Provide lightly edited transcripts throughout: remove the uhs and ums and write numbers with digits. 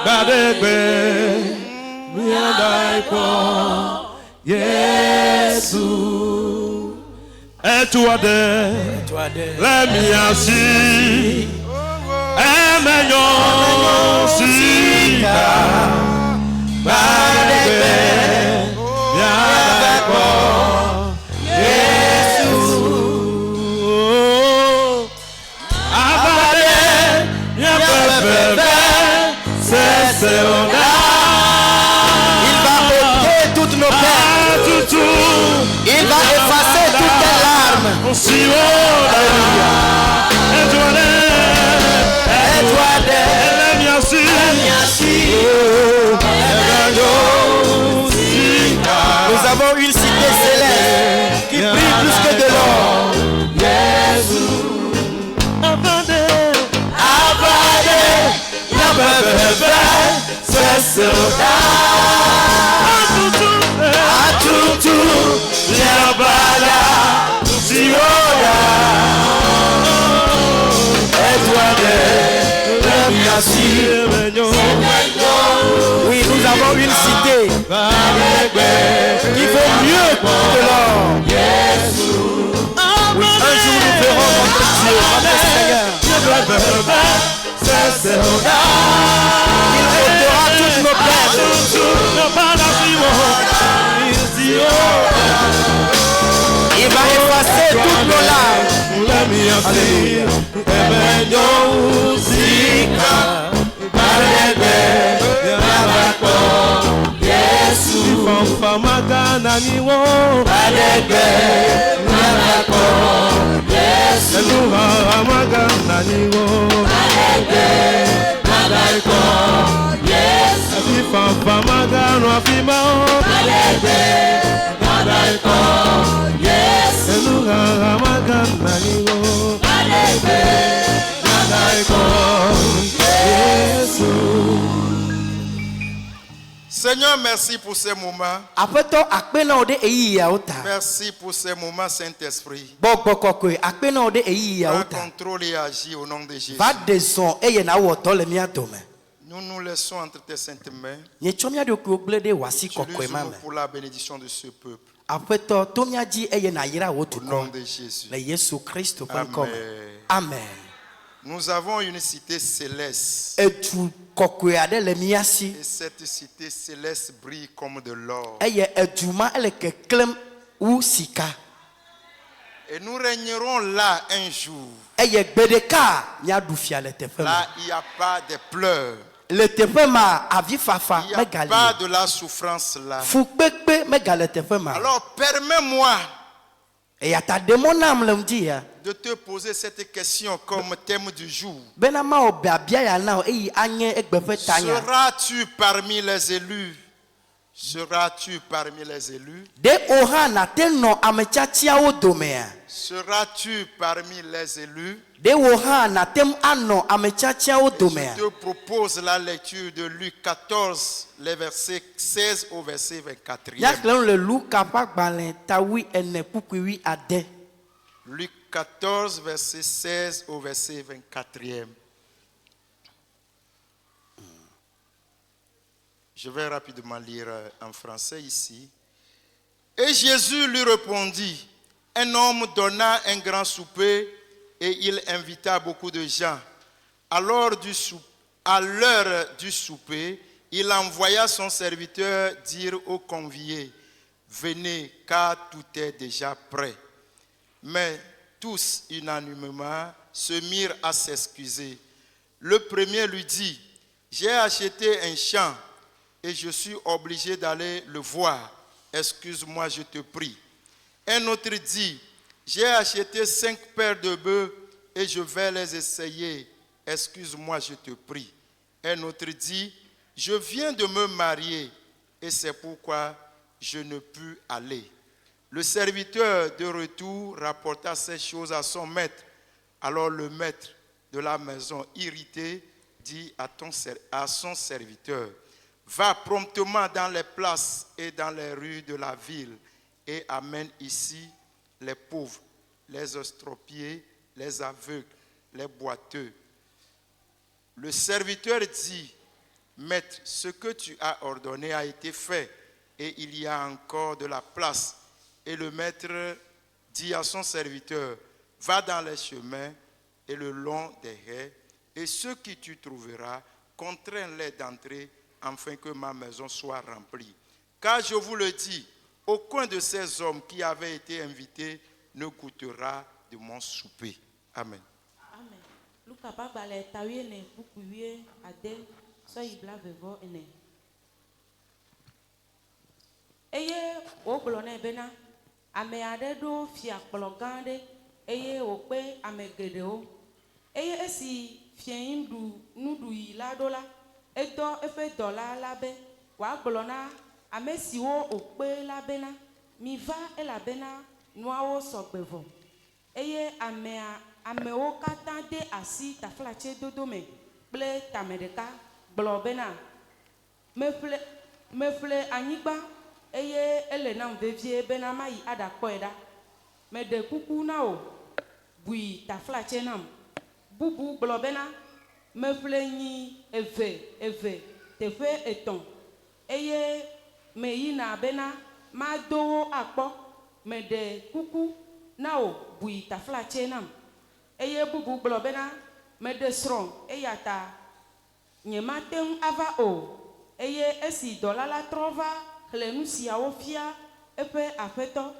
Badegbe miandaipo Yesu Etuade Lemiasi Emenyo Sika Badegbe miandaipo Yesu Abade Yabebe Il va ôter toutes nos peines. Il va effacer toutes tes larmes. Nous avons une cité céleste qui brille plus que de l'or. Oui, nous avons une cité qui vaut mieux que l'or. Oui, un jour nous verrons notre Dieu, notre Seigneur. Il ôtera toutes nos peines. Il va effacer toutes nos larmes. Alléluia. Seigneur, merci pour ces moments. Merci pour ces moments, Saint-Esprit. Va contrôler et agir au nom de Jésus. Nous nous laissons entre tes saintes mains. Utilise-nous pour la bénédiction de ce peuple. Au nom de Jésus. Amen. Amen. Nous avons une cité céleste. Et cette cité céleste brille comme de l'or. Et nous régnerons là un jour. Là, il n'y a pas de pleurs. Il n'y a pas de la souffrance là. Alors permets-moi de te poser cette question comme thème du jour. Seras-tu parmi les élus? Seras-tu parmi les élus? Seras-tu parmi les élus? Je te propose la lecture de Luc 14, les versets 16 au verset 24. Luc 14, verset 16 au verset 24. Je vais rapidement lire en français ici. Et Jésus lui répondit, un homme donna un grand souper et il invita beaucoup de gens. À l'heure du souper, il envoya son serviteur dire aux conviés, venez car tout est déjà prêt. Mais tous unanimement se mirent à s'excuser. Le premier lui dit, j'ai acheté un champ et je suis obligé d'aller le voir. Excuse-moi, je te prie. Un autre dit, j'ai acheté 5 paires de bœufs et je vais les essayer. Excuse-moi, je te prie. Un autre dit, je viens de me marier et c'est pourquoi je ne peux aller. Le serviteur de retour rapporta ces choses à son maître. Alors le maître de la maison, irrité, dit à son serviteur, va promptement dans les places et dans les rues de la ville et amène ici les pauvres, les estropiés, les aveugles, les boiteux, Le serviteur dit, Maître, ce que tu as ordonné a été fait et il y a encore de la place. Et le maître dit à son serviteur, va dans les chemins et le long des haies, et ceux qui tu trouveras, contrains-les d'entrer, afin que ma maison soit remplie. Car je vous le dis, aucun de ces hommes qui avaient été invités ne goûtera de mon souper. Amen. Amen. Luka babale tawie ne bukuwie ade so ibla vevo ene. Eye wo gblɔ nɛ bena ame aɖe ɖo fia kplɔ gã aɖe eye wòkpe ame geɖewo eye esi fiayi nuɖuyi la ɖo la edɔ eƒe dɔla la be wòagblɔ na ame siwo wòkpe la bena miva elabena nuawo sɔgbe vɔ eye amewo katã de asi taflatse dodo me kple tame ɖeka gblɔ bena meƒle anyigba eye ele nam vevie bena mayi aɖakpɔe ɖa meɖe kuku na wo bui taflatse nam bubu gblɔ bena meƒle nyi eve teƒe etɔ̃ eye meyina bena mado wo akpɔ meɖe kuku na wo bui taflatse nam eye bubu gblɔ bena meɖe srɔ̃ eya ta nyemate ŋu ava o eye esi dɔla la trɔ va xlẽ nu siawo fia eƒe aƒetɔ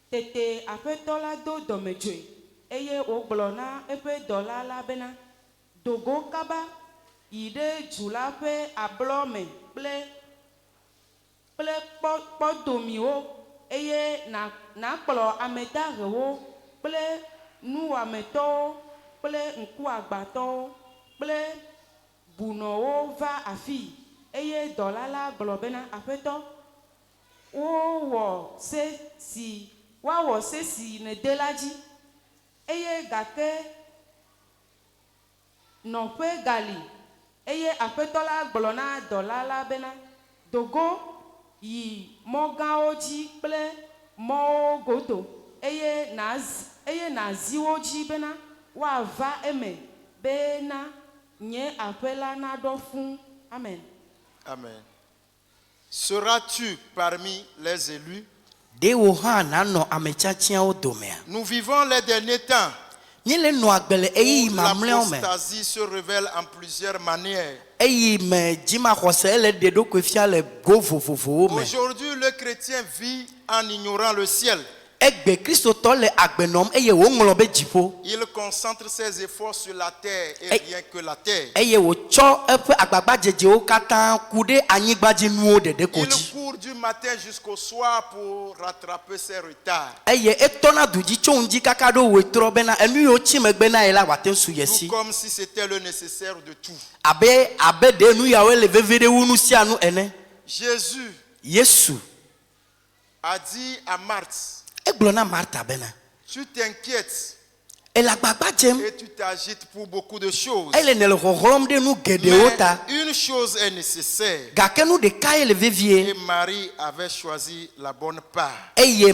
tete aƒetɔ la do dɔmedzoe eye wògblɔ na eƒe dɔla la bena dogo kaba yi ɖe du la ƒe ablɔ me kple kpɔdomiwo eye nakplɔ ame dahewo kple nuwɔametɔwo kple ŋkuagbatɔwo kple bunɔwo va afii eye dɔla la gblɔ bena aƒetɔ woawɔ se si nède la dzi eye gake nɔƒe gali eye aƒetɔ la gblɔ na dɔla la bena dogo yi mɔ gãwo dzi kple mɔwo godo eye nàzi wo dzi bena woava eme bena nye aƒe la naɖɔ fũu. Amen. Amen. Seras-tu parmi les élus? Nous vivons les derniers temps. L'apostasie se révèle en plusieurs manières. Aujourd'hui, le chrétien vit en ignorant le ciel. Il concentre ses efforts sur la terre et rien que la terre. Il court du matin jusqu'au soir pour rattraper ses retards. Tout comme si c'était le nécessaire de tout. Jésus a dit à Marthe, tu t'inquiètes et tu t'agites pour beaucoup de choses. Mais une chose est nécessaire. Et Marie avait choisi la bonne part. Et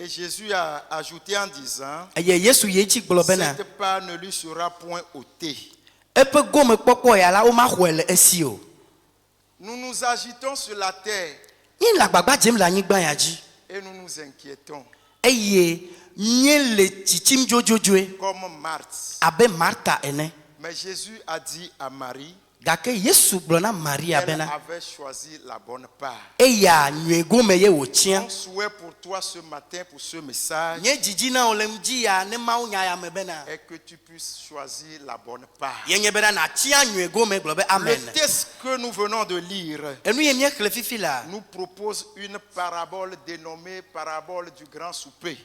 Jésus a ajouté en disant, cette part ne lui sera point ôtée. Nous nous agitons sur la terre. Et nous nous inquiétons. Comme Marthe. Mais Jésus a dit à Marie, elle avait choisi la bonne part. Mon souhait pour toi ce matin, pour ce message, est que tu puisses choisir la bonne part. Le texte que nous venons de lire nous propose une parabole dénommée parabole du grand souper.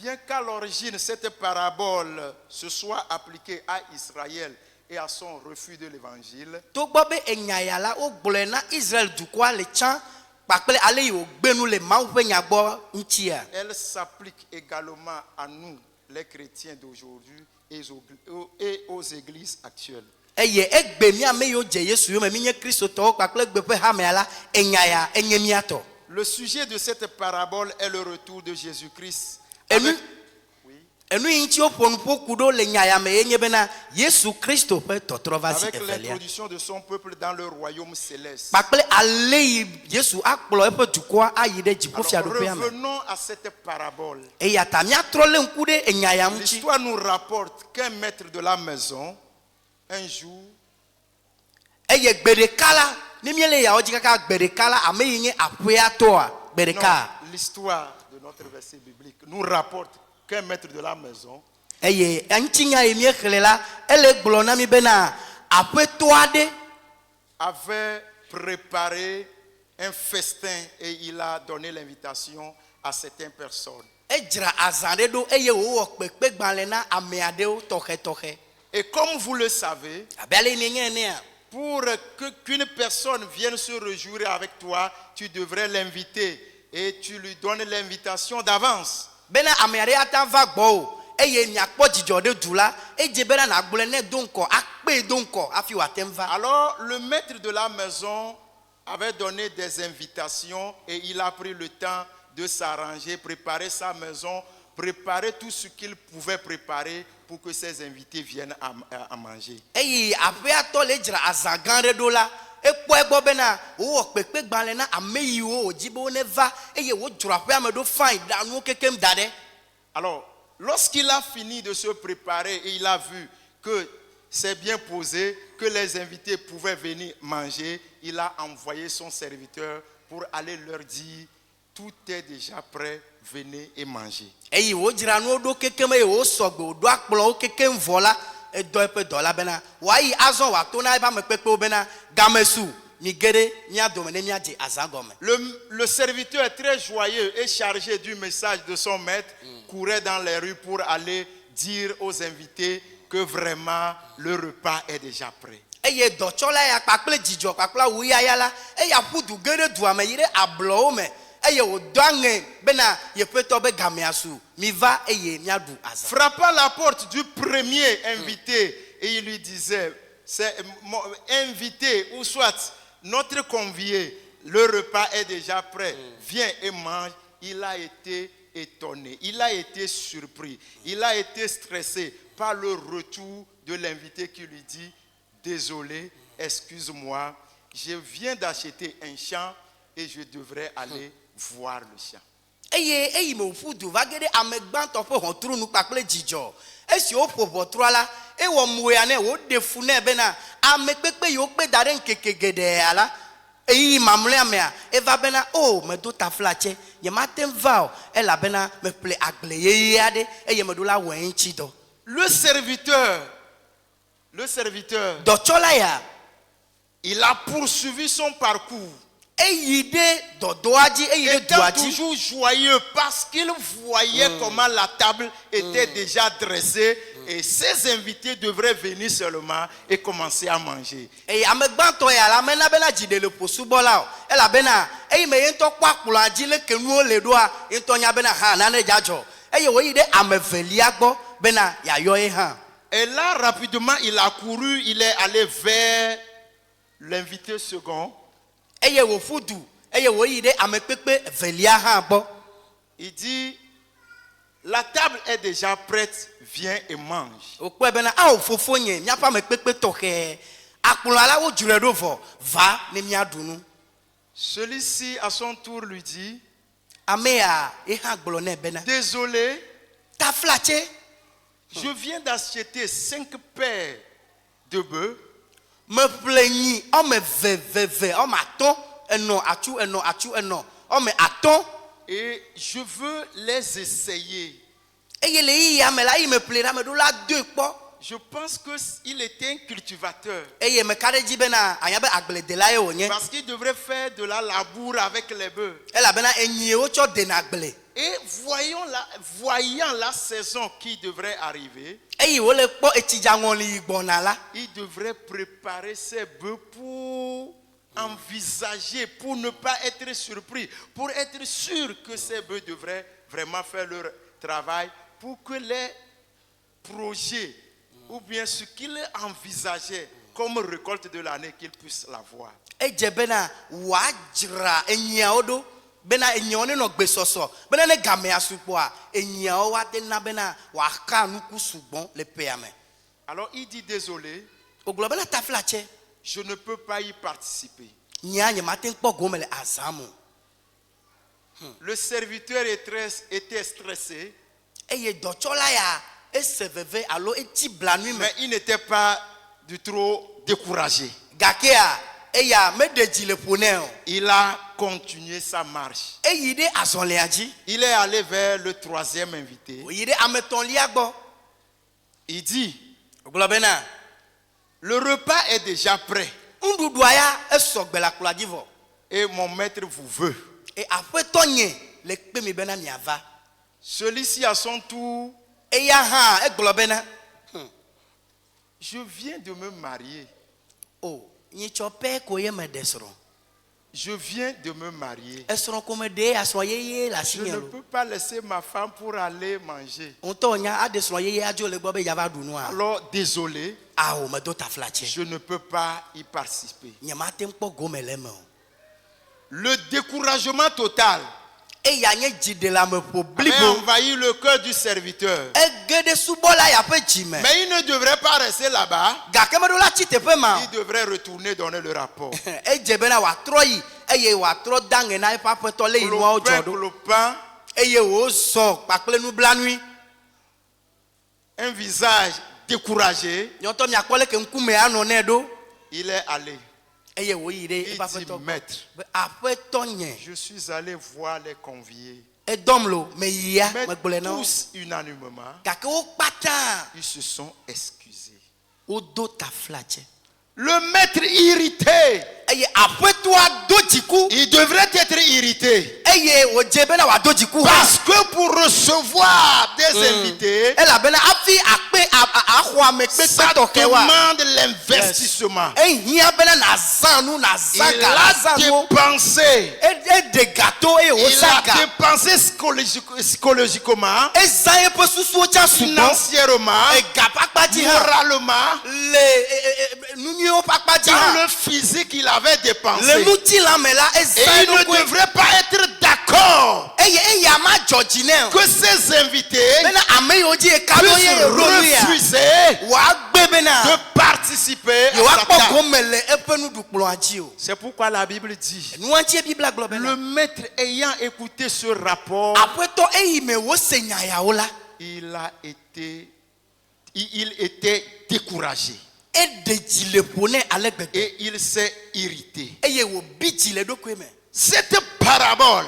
Bien qu'à l'origine cette parabole se soit appliquée à Israël et à son refus de l'évangile, elle s'applique également à nous, les chrétiens d'aujourd'hui et aux églises actuelles. Le sujet de cette parabole est le retour de Jésus-Christ. Et nous, Avec- enu inti oponpo kudo le nyayame yenye bena Yesu Kristo pe totrova si avec evelia. l'introduction de son peuple dans le royaume céleste. Pakple ale Yesu akplo epe dukwa ayi de dziƒo Alors, fiaɖoƒe ame. revenons à cette parabole. Eya ta miatrɔ le ŋku ɖe enyaya ŋuti. L'histoire nous rapporte qu'un maître de la maison, un jour, Eye gbe ɖeka la, ne míele yawo dzi kaka gbe ɖeka la, ame yi nye aƒea tɔa, gbe non, ɖeka. l'histoire de notre verset biblique nous rapporte qu'un maître de la maison Eye eŋutinya yi míexlẽ la, ele gblɔ na mi bena aƒetɔ aɖe avait préparé un festin et il a donné l'invitation à certaines personnes. edzra azã ɖe ɖo eye wòwɔ kpekpegbalẽ na ame aɖewo tɔxɛtɔxɛ. Et comme vous le savez, Abe ale yi mienye enea. pour qu'une personne vienne se réjouir avec toi, tu devrais l'inviter et tu lui donnes l'invitation d'avance. Bena ame aɖe ata va gbɔ o eye miakpɔ dzidzɔ ɖe du la, edze bena nagblɔe ne do ŋkɔ, akpee do ŋkɔ hafi wòate ŋu va. Alors le maître de la maison avait donné des invitations et il a pris le temps de s'arranger, préparer sa maison, préparer tout ce qu'il pouvait préparer pour que ses invités viennent à manger. Eye aƒea tɔ le dzra azã gã ɖe ɖo la, ekpɔe gbɔ bena wowɔ kpekpegbalẽ na ame yiwo wòdzi be woneva eye wodzro aƒea me ɖo fain da nuwo kekem da ɖe. Alors, lorsqu'il a fini de se préparer et il a vu que c'est bien posé, que les invités pouvaient venir manger, il a envoyé son serviteur pour aller leur dire, tout est déjà prêt, venez et mangez. Eye wodzra nuwo ɖo kekem eye wosɔ gbe wòɖo akplɔwo kekem vɔ la, edɔ eƒe dɔla bena wòayi azɔ wòato na eƒe amekpekpewo bena gamesu mi ge ɖe mía dome ne míadze azã gɔme. Le serviteur est très joyeux et chargé du message de son maître, courait dans les rues pour aller dire aux invités que vraiment le repas est déjà prêt. Eye dɔtsɔla ya kpakple dzidzɔ kpakple awuyaya la, eya ƒu du ge ɖe dua me yi ɖe ablɔwo me eye wòdɔ aŋe bena yeƒetɔ be gamea su mi va eye míaɖu azã. Frappant la porte du premier invité et il lui disait, c'est mon invité ou soit notre convié, le repas est déjà prêt, viens et mange. Il a été étonné, il a été surpris, il a été stressé par le retour de l'invité qui lui dit, désolé, excuse-moi, je viens d'acheter un champ et je devrais aller voir le champ. Eye eyi me wòƒu du va ge ɖe ame gbãtɔ ƒe ʋɔtrunu kpakple dzidzɔ. Esi woƒo ʋɔtrua la, ewɔ moya nɛ wòɖe fu nɛ bena ame kpekpe yiwo kpe da ɖe ŋkeke geɖea la, eyi mamlɛa mea eva bena o medo taflatse nyemate ŋu va o elabena meƒle agble yeye aɖe eye meɖo la wɔ eŋuti dɔ. Le serviteur, Dɔtsɔla ya il a poursuivi son parcours. eyi ɖe dɔdɔa dzi eyi ɖe Étant dua dzi. toujours joyeux parce qu'il voyait comment la table était déjà dressée et ses invités devraient venir seulement et commencer à manger. Eye ame gbãtɔ ya la mena bena dzi ɖe le ƒo subɔla o elabena eyi me ye ŋutɔ kpɔ akplɔa dzi leke nuwo le ɖoa ye ŋutɔ nya bena hã nane dzadzɔ eye wòyi ɖe ame velia gbɔ bena yayɔ ye hã. Et là, rapidement, il a couru, il est allé vers l'invité second. Eye wòƒu du eye wòyi ɖe ame kpekpe velia hã gbɔ. Il dit, la table est déjà prête, viens et mange. Wòkpɔe bena ao fofo nye míaƒe ame kpekpe tɔxɛ akplɔa la wodzrae ɖo vɔ va ne míaɖu nu. Celui-ci, à son tour, lui dit, Amea ye hã gblɔ nɛ bena désolé, taflatse je viens d'acheter 5 paires de bœufs. meƒle nyi ɔme veveve ɔme atɔ̃ enɔ atsu enɔ atsu enɔ ɔme atɔ̃ Et je veux les essayer. eye le yiyia me la eyi meƒle ɖa meɖo la doe kpɔ Je pense qu'il était un cultivateur. eye meka ɖe dzi bena anya be agbledela ye wònye Parce qu'il devrait faire de la labour avec les bœufs. elabena enyi wotsɔ dena agble Et voyant la saison qui devrait arriver, eye wòle kpɔ etsidzaŋɔli yi gbɔna la il devrait préparer ses bœufs pour envisager, pour ne pas être surpris, pour être sûr que ces bœufs devraient vraiment faire leur travail, pour que les projets ou bien ce qu'il envisageait comme récolte de l'année, qu'il puisse l'avoir. edze bena wòadzra enyiawo ɖo bena enyiawo ne no gbesoso bena ne game asukpoa enyiawo wa de na bena wa ka nuku sugbon le peyame. Alors il dit désolé, Oglo bena taflache je ne peux pas y participer. nya nya matin kpo gomele azamu. Le serviteur était stressé, Eye dochola ya eseveve alo eti blanui me mais il n'était pas du trop découragé. gakea eya me deji le poneo. Il a continué sa marche. Eyide azonleaji Il est allé vers le troisième invité. oyide ameton liagbo. Il dit, Oglo bena le repas est déjà prêt nduduaya esogbe la kula divo. et mon maître vous veut. E apeto nye le kpe mi bena miava. Celui-ci à son tour, Eya ha eglo bena je viens de me marier. o nyi chope ko ye me desro. Je viens de me marier. Esro ko me de aso yeye la Je ne signalo. peux pas laisser ma femme pour aller manger. Onto nya adesro yeye ajo le gbo be java dunu a. Alors, désolé, Ah o me do taflache. je ne peux pas y participer. Nya matin kpo gomele me o. Le découragement total Eya nye jide la me po avait blibo. envahi le cœur du serviteur. Egede subola ya pe jime. Mais il ne devrait pas rester là-bas. Gake me do la chite pe ma. Il devrait retourner donner le rapport. Eje bena wa troyi eye wa tro dange na ipa peto le inu o jodo. Clopin, Eye o so pakle nu blanui. un visage découragé, Nyonto mi akole ke nkume ano ne do. il est allé. Eye wo yire Il ipa dit, peto. maître, Apeto nye. je suis allé voir les conviés. E domlo me ya Mais me gbole na. tous unanimement, Gake o pata ils se sont excusés. o do taflache. Le maître irrité, Eye apeto a do jiku. il devrait être irrité. Eye o je bena wa do jiku ha. Parce que pour recevoir des invités, Ela bena afi akpe ahwa me pe ça toke wa. demande l'investissement. Ehia bena na zanu na Il zaga na a zanu. dépensé. E de gâteau e o Il a saga. dépensé psychologiquement, Ezaye pe susu o cha sugbon. financièrement, E gapakpaji ha. moralement, Le nunyi o pakpaji dans ha. le physique qu'il avait dépensé. Le nuti la me la Et ezaye il no ne kwe. devrait pas être d'accord Eya ma Georgie ne. que ces invités Bena ame yo ji e kado ye puissent rolu ya. refuser Wa gbe bena. de participer Yo à wa sa kpo table. gomele epe nu dukplo aji o. C'est pourquoi la Bible dit, Nu antie Biblia glo le bena. maître ayant écouté ce rapport, Apeto eyi me wo senya ya o la. il était découragé E de jile pone alegbegbe. et il s'est irrité. Eye wo bi jile do kwe me. Cette parabole,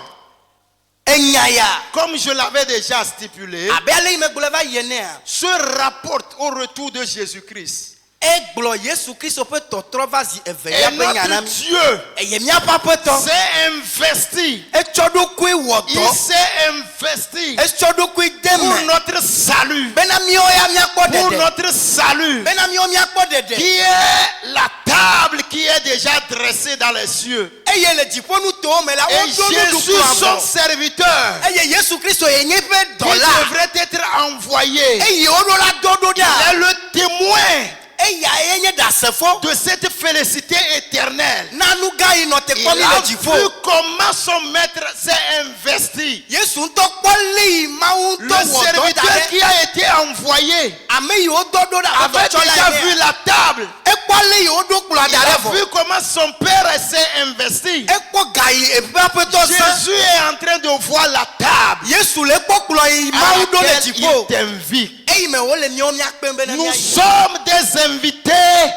Enyaya. comme je l'avais déjà stipulé, Abe ale me glo va yene a. se rapporte au retour de Jésus-Christ. E glo Yesu Kristo pe totro va zi eve Et ya pe notre nyana mi. Dieu Eye mi apa peto. s'est investi. E chodo kwe wodo. Il s'est investi E chodo kwe pour deme. notre salut. Bena mi o ya mi akpo Pour dede. notre salut. Bena mi o mi akpo dede. Qui est la table qui est déjà dressée dans les cieux. Eye le jipo nu to me la Et wo do nu Jésus, dukplo son abo. serviteur, Eye Yesu Kristo ye nye pe qui dola. devrait être envoyé, Eye o do la dodo da. est le témoin Eye a nye da sefo. de cette félicité éternelle. Nanu ga yi no te Il komi a le jipo. vu comment son maître s'est investi. Yesu ntɔ kpɔli mawu Le ntɔ wɔ dɔ da serviteur ɖe qui a été envoyé ame yi wo dɔ ɖo ɖe avait déjà vu la table. ekpɔli yi wo ɖo kplɔ Il da a ɖe vu vɔ comment son père s'est investi. ekpɔ ga yi eƒe aƒetɔ sã Jésus est en train de voir la table Yesu le kpɔ kplɔ yi à mawu ɖo le laquelle dziƒo il t'invite. eyi me wo le miawo miakpe be ne Nous miayi sommes des invités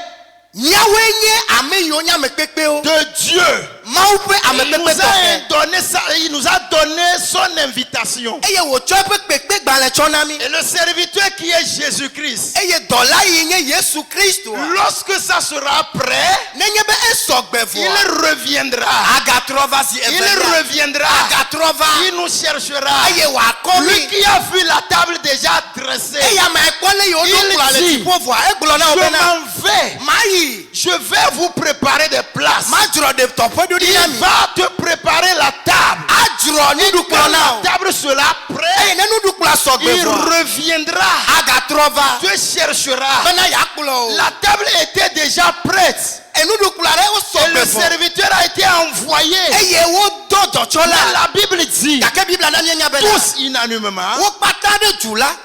miawoe nye ame yiwo nye ame kpekpewo de Dieu. mawu ƒe ame Il nous kpekpe tɔxɛ il nous a donné son invitation. eye wòtsɔ eƒe kpekpe gbalẽ tsɔ na mi Et le serviteur qui est Jésus-Christ, eye dɔla yi nye Yesu Kristo lorsque ça sera prêt, nenye be esɔgbe il vɔa reviendra. agatrɔ va zi Il evelia reviendra. agatrɔ va Il nous cherchera. eye wòakɔ Lui mi. qui a vu la table déjà dressée, Eya ma ekpɔ le yiwo do Il kplɔ le dit, dziƒo vɔa egblɔ na wo je bena m'en vais. mayi Je vais vous préparer des places. madzrɔ de tɔƒe ɖo ɖi na Il mi va te préparer la table. adzrɔ trɔ nuɖukplɔ Quand na la o. table sera prête, eye ne nuɖukplɔa sɔgbe il vɔa reviendra, agatrɔ va te cherchera. bena yakplɔ o. La table était déjà prête. nuɖukplɔa ɖe wo Et le sɔgbe vɔ serviteur a été envoyé. eye wodo Mais dɔtsɔla la Bible dit, gake biblia na mienya bena tous unanimement, wo kpata ɖe dzu la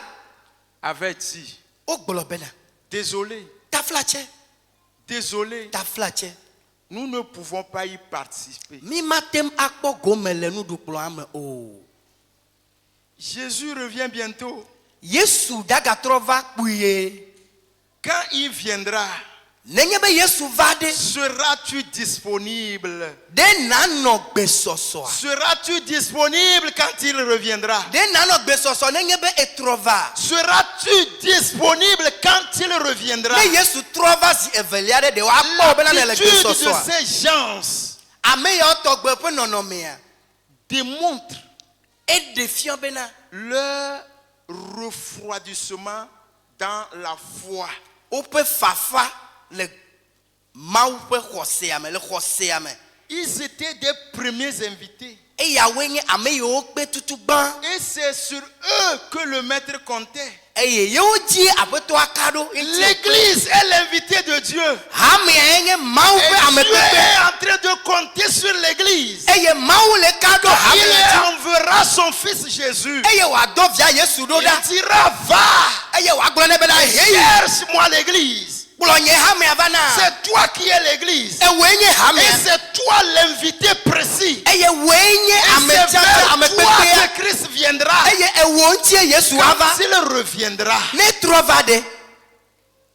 avaient dit, wogblɔ bena désolé, taflatsɛ désolé, taflatsɛ nous ne pouvons pas y participer. mi matem akpɔ gome le nuɖukplɔa me o. Jésus revient bientôt. Yesu dagatrɔ va kpuie. Quand il viendra, nenye be Yesu va ɖe seras-tu disponible? ɖe nanɔ gbesɔsɔa Seras-tu disponible quand il reviendra? ɖe nanɔ gbesɔsɔ nenye be etrɔ va Seras-tu disponible quand il reviendra? ne Yesu trɔ va zi evelia ɖe ɖe woakpɔ bena ne le L'attitude de gbesɔsɔa ces gens ame yawo tɔgbe ƒe nɔnɔmea démontre eɖe fiɔ bena leur refroidissement dans la foi. woƒe fafa le Mawu ƒe xɔsea me le xɔsea me. Ils étaient des premiers invités. Eyawoe nye ame yiwo kpe tutu gbã Et c'est sur eux que le maître comptait. eye yewo dzi aƒetɔa ka ɖo ŋuti. L'église est l'invité de Dieu. Hamea nye Mawu Et ƒe ame Dieu kpekpe est en train de compter sur l'église. eye Mawu le ka ɖo hame Il ŋuti enverra son fils Jésus. eye wòadɔ via Yesu ɖo ɖa Il dira, va, eye wòagblɔ nɛ bena heyi cherche-moi l'église. kplɔ nye hamea va na C'est toi qui es l'église. ewoe nye Et hamea c'est toi l'invité précis. eye woe nye Et ame c'est tiãtɔ ame vers toi kpekpea que Christ viendra. eye ewo ŋutie Yesu ava Quand il reviendra, ne trɔ va ɖe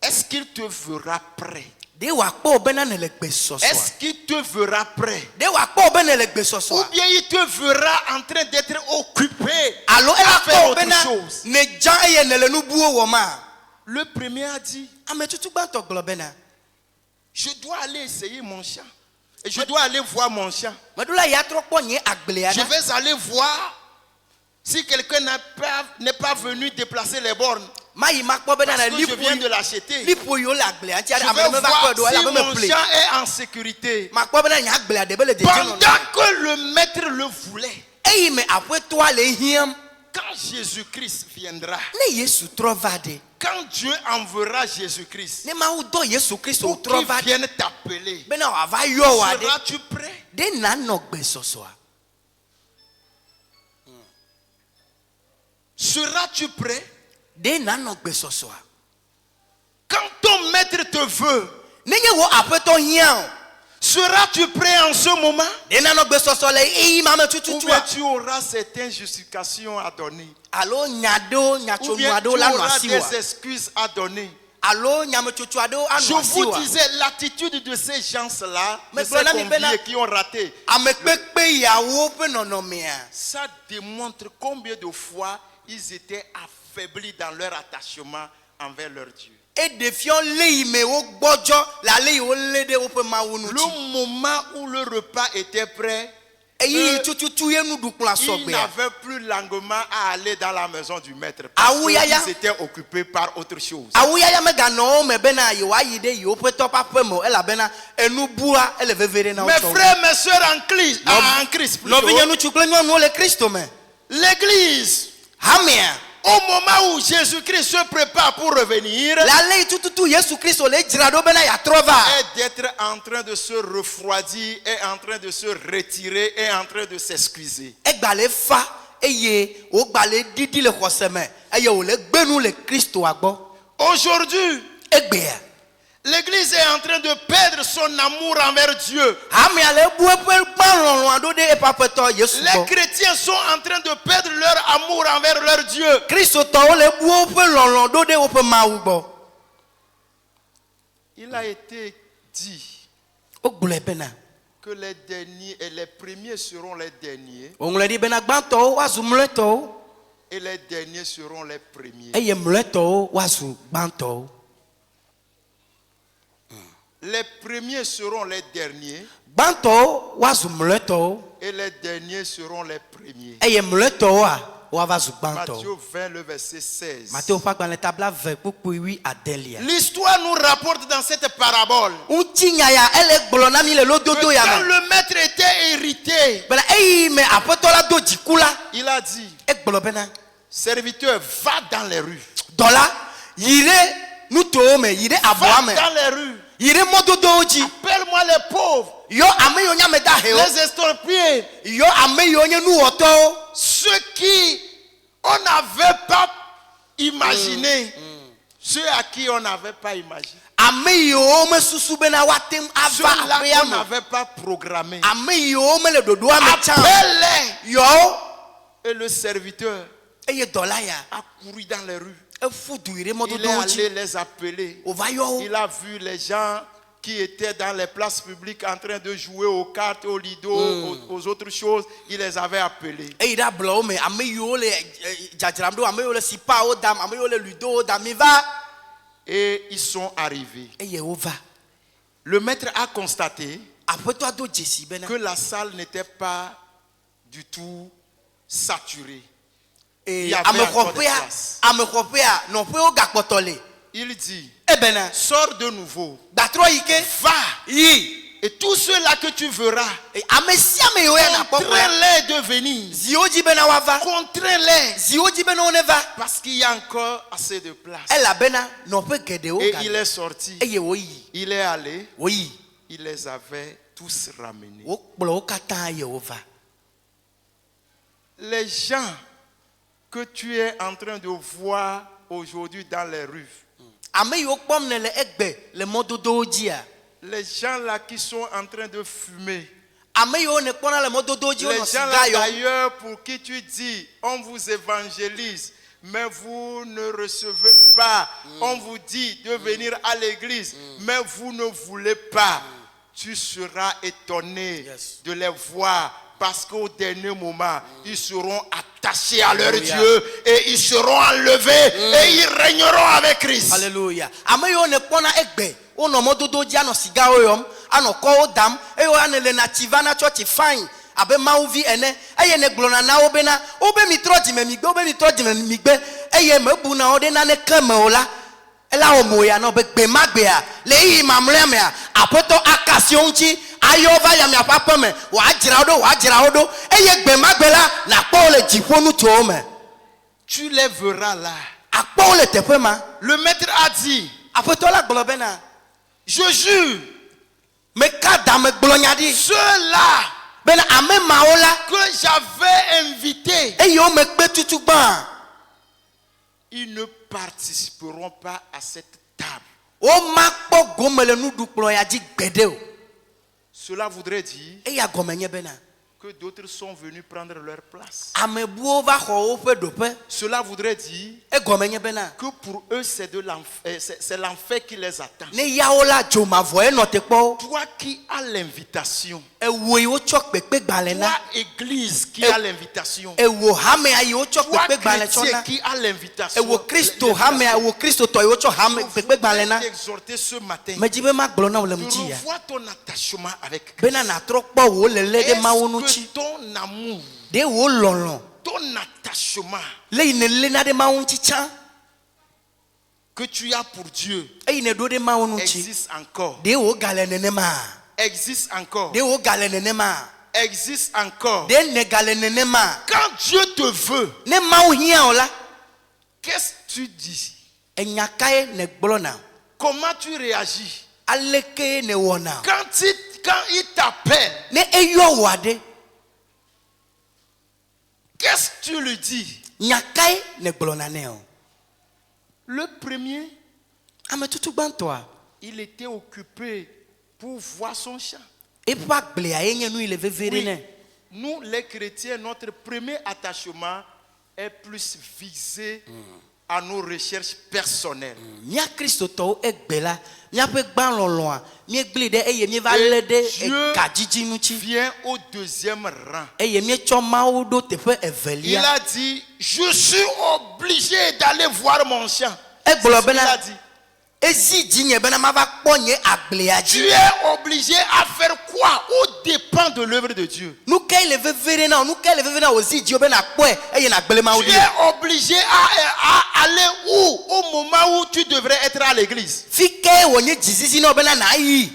est-ce qu'il te verra prêt? ɖe wòakpɔ wo bena ne le gbesɔsɔa Est-ce qu'il te verra prêt? ɖe wòakpɔ wo be ne le Ou gbesɔsɔa bien il te verra en train d'être occupé alo à ela faire kpɔ wo autre bena chose? ne dzã eye ne le nu buwo wɔma Le premier a dit, ame tutu gbãtɔ gblɔ bena je dois aller essayer mon champ. Et je dois aller voir mon champ. meɖola ya trɔ kpɔ nye agblea Je ɖa vais aller voir si quelqu'un n'est pas venu déplacer les bornes. mayi makpɔ bena Parce ne que je viens de l'acheter. liƒo yiwo le agblea ŋuti Je ame vais ɖe meva kpɔe voir ɖo ela be si mon meƒle champ est en sécurité. makpɔ bena nye agblea ɖe be le dedie Pendant nɔnɔ que le maître le voulait, eyi me aƒetɔa le hiãm quand Jésus-Christ viendra, ne Yesu trɔ va ɖe quand Dieu enverra Jésus-Christ ne Mawu dɔ Yesu Kristo pour trɔ qu'il va ɖe vienne t'appeler, bena wòava yɔ wa ɖe seras-tu prêt? ɖe nanɔ gbesɔsɔa Seras-tu prêt? ɖe nanɔ gbesɔsɔa Quand ton maître te veut, nenye wo aƒetɔ hiã o seras-tu prêt en ce moment? ɖe nanɔ gbesɔsɔ le eyi ma me Ou bien tututua tu auras certaines justifications à donner? alo nya ɖewo Ou nyatsonu bien tu aɖewo la nɔ auras asi wa des excuses à donner? alo nyametsotso aɖewo Je anɔ asi vous wa disais, l'attitude de ces gens-là, de Mais ces voilà, mais maintenant- conviés qui ont raté, ame kpekpe yawo ƒe nɔnɔmea ça démontre combien de fois ils étaient affaiblis dans leur attachement envers leur Dieu. eɖe fiɔ le yi me wo gbɔdzɔ le ale yi wolé ɖe woƒe mawu Le ŋuti moment où le repas était prêt, eyi tututu ye nuɖukplɔa ils sɔgbea n'avaient plus longuement à aller dans la maison du maître parce Aou yaya. qu'ils étaient occupés par autre chose. awuyaya meganɔ wo me bena yewoayi ɖe yewoƒe tɔ ƒe aƒe me o elabena enu bua ele veve ɖe na wo Mes tsɔ frères, mes sœurs en Christ, en Christ plutôt, nɔvinye ŋutsu kple nyɔnuwo le Kristo me l'église, hamea au moment où Jésus-Christ se prépare pour revenir, le ale yi tututu Yesu Kristo le dzra ɖo bena yeatrɔ va est d'être en train de se refroidir, est en train de se retirer, est en train de s'excuser. egba le fa eye wogba le ɖiɖi le xɔse me eye wòle gbenu le Kristoa gbɔ Aujourd'hui, egbea l'église est en train de perdre son amour envers Dieu. hamea le bu eƒe gbã lɔlɔ̃a ɖo ɖe eƒe aƒetɔ Yesu Les gbɔ chrétiens sont en train de perdre leur amour envers leur Dieu. kristotɔwo le bu woƒe lɔlɔ̃ ɖo ɖe woƒe mawu gbɔ Il a été dit wogblɔe bena que les derniers et les premiers seront les derniers wòŋlɔe ɖi bena gbãtɔwo woazu mlɔetɔwo et les derniers seront les premiers. eye mlɔetɔwo woazu gbãtɔwo Les premiers seront les derniers gbãtɔwo woazu mlɔetɔwo et les derniers seront les premiers. eye mlɔetɔwoa woava zu gbãtɔ. Matthieu 20, le verset 16. Matthieu ƒe agbalẽ tabla 20 kpukpui 8 adelia. L'histoire nous rapporte dans cette parabole Ŋutsi nya ya ele gblɔ na mi le que lododo ya quand me. le maître était irrité, Bena eyi me aƒetɔ la do dziku la, il a dit, egblɔ bena serviteur, va dans les rues. dɔ la yi ɖe nutowo me, yi ɖe abɔa Va me, dans les rues. yi ɖe mɔdodowo dzi. Appelle-moi les pauvres, Yɔ ame yiwo nye ame dahewo, les estropiés, yɔ ame yiwo nye nuwɔtɔwo, ceux qui on n'avait pas imaginé, ceux à qui on n'avait pas imaginé, ame yiwo me susu bena woate ŋu ava ceux-là aƒea qu'on me, n'avait pas programmé. ame yiwo me le ɖoɖoa me tsã. Appelle-les. Yɔwo Et le serviteur eye dɔ la ya a couru dans les rues. efu du yi ɖe Il est mɔdodowo allé dzi. les appeler. Wòva yɔ wo. Il a vu les gens qui étaient dans les places publiques en train de jouer aux cartes, au lido, aux autres choses. Il les avait appelés. Eyi ɖe ablɔwo me, ame yiwo le dzadzram ɖo, ame yiwo le sipawo dam, ame yiwo le ludowo dam, mi va. Et ils sont arrivés. Eye wova. Le maître a constaté Aƒetɔa do dzesi bena que la salle n'était pas du tout saturée. Il y avait encore des places. amexɔƒea nɔƒewo gakpɔtɔ le. Il dit, Ebena sors de nouveau, gatrɔ yi ke va. yi. Et tous ceux-là que tu verras, Ame sia ame yiwo ya nakpɔ ƒea, contrains-les de venir. ziwo dzi bena woava, Contrains-les. ziwo dzi bena wo neva, Parce qu'il y a encore assez de place. elabena nɔƒe geɖewo Et ga il le. est sorti. Eye woyi, Il est allé. woyi, Il les avait tous ramenés. wokplɔ wo katã eye wova. Les gens que tu es en train de voir aujourd'hui dans les rues, Ame yiwo kpɔm ne le egbe le mɔdodowo dzia, les gens là qui sont en train de fumer, ame yiwo ne kpɔna le mɔdodowo dzi les wonɔ gens là siga yɔm. d'ailleurs pour qui tu dis, on vous évangélise, mais vous ne recevez pas. On vous dit de venir à l'église, mais vous ne voulez pas. Tu seras étonné Yes. de les voir. Parce qu'au dernier moment, ils seront attachés à leur Alléluia. Dieu et ils seront enlevés et ils régneront avec Christ. Alléluia. Ame yiwo ne kpɔna egbe, wonɔ mɔdodo dzi anɔ sigawo yɔm, anɔ kɔwo dam, eye woane le nati va na tsɔtsi fain abe mawuvi ene, eye ne gblɔna na wo bena wobe mi trɔ dzime migbe, wobe mi trɔ dzime migbe, eye mebuna wo ɖe naneke me o la, ela wɔ mo ya nɔ be gbe ma gbea le ɣeyiɣi mamlɛa mea aƒetɔ aka asi wo ŋuti ayɔ va ya miaƒe aƒe me wòadzra wo ɖo eye gbe ma gbe la nakpɔ wo le dziƒonutowo me, Tu les verras là. akpɔ wo le teƒe ma. Le maître a dit, Aƒetɔ la gblɔ bena je jure, meka dame gblɔ nya ɖi ceux-là bena ame mawo la que j'avais invités, eye wo megbe tutu gbã ils ne participeront pas à cette table. womakpɔ gome le nuɖukplɔ ya dzi gbeɖe o. Cela voudrait dire Eya gɔme nye bena que d'autres sont venus prendre leur place. ame buwo va xɔ woƒe ɖoƒe. Cela voudrait dire Egɔme nye bena que pour eux, c'est c'est l'enfer qui les attend. ne yawo la dzomavɔ enɔ te kpɔ wo. Toi qui as l'invitation, Ewo yi wotsɔ kpekpegbalẽ na, toi église qui a l'invitation, ewo hamea yi wotsɔ toi kpekpegbalẽ tsɔ chrétien na, qui a l'invitation, ewo kristo hamea, ewo kristotɔ yi wotsɔ hame kpekpegbalẽ na. t'exhorter ce matin, Medzi be magblɔ na wo le tu ŋuti ya revois ton attachement avec Christ. bena natrɔ kpɔ wo lele ɖe mawo ŋuti, Est-ce que ton amour, ɖe wo lɔlɔ ton attachement le yi ne lena ɖe mawo ŋuti tsã, que tu as pour Dieu eyi ne ɖo ɖe mawo ŋuti, existe encore? ɖe wo gale nenema, Existe encore? ɖe wo gale nenema, Existe encore? ɖe ne gale nenema. Quand Dieu te veut, Ne mawo hiã o la, qu'est-ce que tu dis? enya kae ne gblɔna, Comment tu réagis? aleke ne wɔna, Quand il t'appelle, ne eyɔ wò aɖe, qu'est-ce que tu lui dis? nya kae ne gblɔna nɛ o. Le premier, Ame tutu gbãtɔa, il était occupé pour voir son champ. eƒe agblea ye nye nu yi le veve ɖe nɛ. Nous, les chrétiens, notre premier attachement est plus visé à nos recherches personnelles. Mía kristotɔwo egbe la, míaƒe gbã lɔlɔa, míegblẽ ɖe eye míeva lé ɖe gadzidzi ŋuti, Vient au deuxième rang. eye míetsɔ Mawu ɖo teƒe Il evelia. a dit, je suis obligé d'aller voir mon champ. Egblɔ C'est ce qu'il a bena dit. ezi dzinye bena mava kpɔ nye agblea Tu dzi. es obligé à faire quoi au dépend de l'œuvre de Dieu. Nu ke le vevere na o, nu ke le vevere na o zi dzi o bena kpɔe eye na gble mawu Tu di. es obligé à aller où au moment où tu devrais être à l'église. Fi ke wonye dzizizi na o bena na yi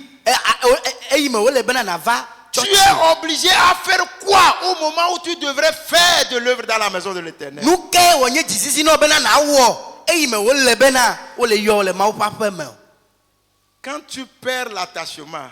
eyi me wole bena na va Tu church. es obligé à faire quoi au moment où tu devrais faire de l'œuvre dans la maison de l'Éternel. Nu ke wonye dzizizi na o bena na wɔ eyi me wole bena wole yɔ le mawu ƒe aƒe me. Quand tu perds l'attachement,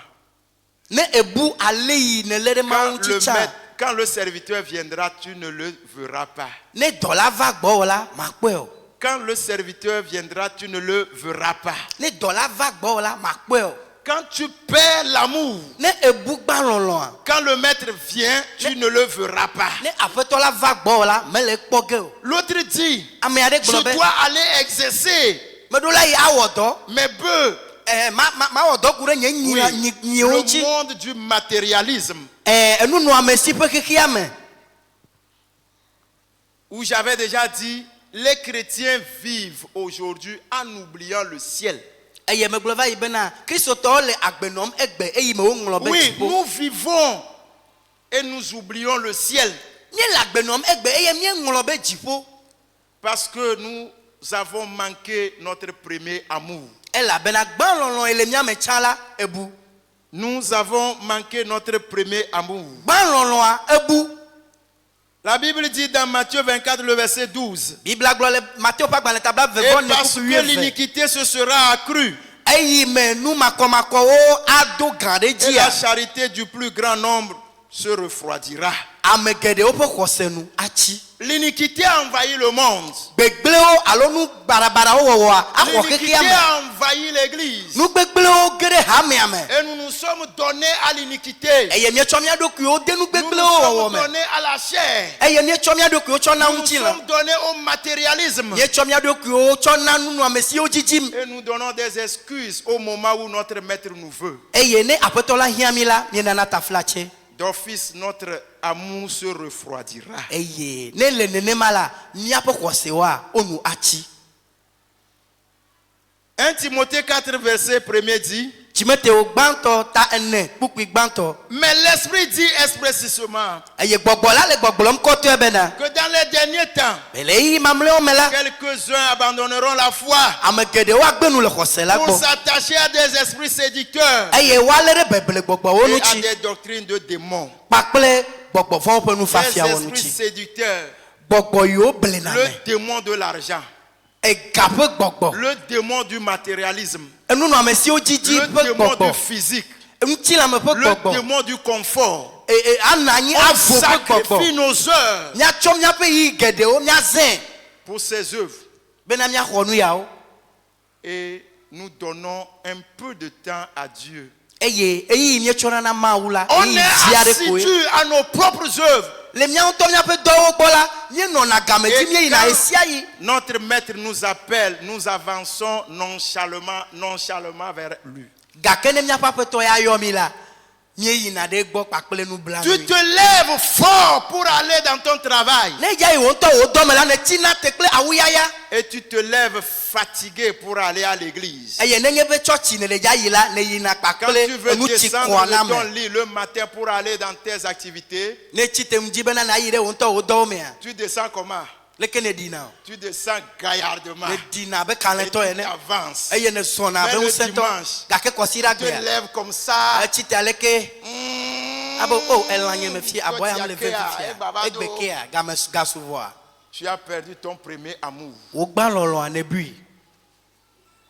Ne ebu ale yi ne le ɖe mawu ŋuti tsa. quand le serviteur viendra, tu ne le verras pas. Ne dɔla va gbɔwɔ la makpɔe o. Quand le serviteur viendra, tu ne le verras pas. Ne dɔla va gbɔwɔ la makpɔe o. Quand tu perds l'amour, Ne ebu gba lɔlɔa. quand le maître vient, tu ne le verras pas. Ne aƒetɔ la va gbɔwɔ la mele kpɔ ge o. L'autre dit, Ame aɖe je gblɔ be dois aller exercer meɖo la yi awɔ dɔ. mes bœufs. Mawɔ dɔ ku ɖe nye nyiwo Le ŋuti. monde du matérialisme, Enunɔamesi ƒe xexea me. où j'avais déjà dit, les chrétiens vivent aujourd'hui en oubliant le ciel. Eye megblɔ va yi bena kristotɔwo le agbe nɔm egbe eyi me woŋlɔ be Oui, dziƒo. nous vivons et nous oublions le ciel Míele agbe nɔm egbe eye míeŋlɔ be dziƒo. parce que nous avons manqué notre premier amour. Elabena gbalɔlɔ yi le mía me tsã la ebu. Nous avons manqué notre premier amour. Gbalɔlɔa ebu. La Bible dit dans Matthieu 24, le verset 12, Biblia gblɔ le Mateo ƒe agbalẽ tabla et vevɔ ne parce kuku que wuieve. l'iniquité se sera accrue Eyi me nu makɔmakɔwo ado gã ɖe et dzia. la charité du plus grand nombre se refroidira. Ame geɖewo ƒe xɔse nu atsi. L'iniquité a envahi le monde. Gbegblẽwo alo nu barabarawo wɔwɔa axɔ L'iniquité xexea me. a envahi l'église. Nu gbegblẽwo ge ɖe hamea me. Et nous nous sommes donnés à l'iniquité. Eye míetsɔ mía ɖokuiwo de nu Nous nous gbegblẽwo wɔwɔ sommes me. donnés à la chair. Eye míetsɔ mía ɖokuiwo tsɔ na Nous nous ŋuti le. sommes donnés au matérialisme. Míetsɔ mía ɖokuiwo tsɔ na nunɔamesiwo dzidzim. Et nous donnons des excuses au moment où notre maître nous veut. Eye ne aƒetɔ la hiã mi la míenana taflatse. D'office, notre amour se refroidira. Eye ne le nenema la míaƒe xɔsewoa wonu atsi. 1 Timothée 4, verset 1 dit, Timoteo gbãtɔ ta ene kpukpui gbãtɔ. mais l'Esprit dit expressivement Eye gbɔgbɔ la le gbɔgblɔm kɔtɔe bena. que dans les derniers temps, Le ɣeyiɣi mamlɛwo me la quelques-uns abandonneront la foi ame geɖewo agbe nu le xɔse la pour gbɔ. s'attacher à des esprits séducteurs Eye woalé ɖe beble gbɔgbɔwo et à ŋuti des doctrines de démons. kpakple gbɔgbɔ vɔwo ƒe Des nufiafiawo esprits ŋuti. séducteurs, Gbɔgbɔ yiwo blena le me. démon de l'argent, Ega ƒe gbɔgbɔ. le démon du matérialisme, Enunɔamesiwo dzidzi le ƒe démon gbɔgbɔ. du physique, Ŋutilame ƒe le gbɔgbɔ. démon du confort. Ana anyi On avo ƒe sacrifie gbɔgbɔ. nos heures Míatsɔ míaƒe yi geɖewo míazẽ pour ces œuvres bena míaxɔ nu yawo. et nous donnons un peu de temps à Dieu. Eye eyi míetsɔna na Mawu la On eyi est vi aɖe koe. assidu à nos propres œuvres. Le míawo ŋutɔ míaƒe dɔwo gbɔ la míenɔna game Et dzi míeyina quand esia yi. notre maître nous appelle, nous avançons nonchalamment vers lui. Gake ne míaƒe aƒetɔ ya yɔ mi la míeyina ɖe egbɔ kpakple Tu nublanui. te lèves fort pour aller dans ton travail Ne dza yi wò ŋutɔ wò dɔ me la ne tina te kple awuyaya. et tu te lèves fatigué pour aller à l'église. Eye nenye be tsɔtsi ne le dza yi la ne yina Quand kpakple tu veux enu tsi descendre kɔna de ton me. lit le matin pour aller dans tes activités, Ne tsi te ŋu dzi bena na yi ɖe wò ŋutɔ wò dɔwo mea. tu descends comment? Leke ne ɖina o. Tu descends gaillardement Ne ɖina abe et tu kalẽtɔ ene. avances. Eye ne zɔna Mais abe le ŋusẽtɔ. dimanche, Gake kɔsiɖa Tu te gbea. lèves comme ça. Etsi te aleke. Abe o elãnye me fie aboya me le ve Kotiakea, fifia. Babado. Egbekea game gasuvɔa. Tu as perdu ton premier amour. Wò gbã lɔlɔa ne bui.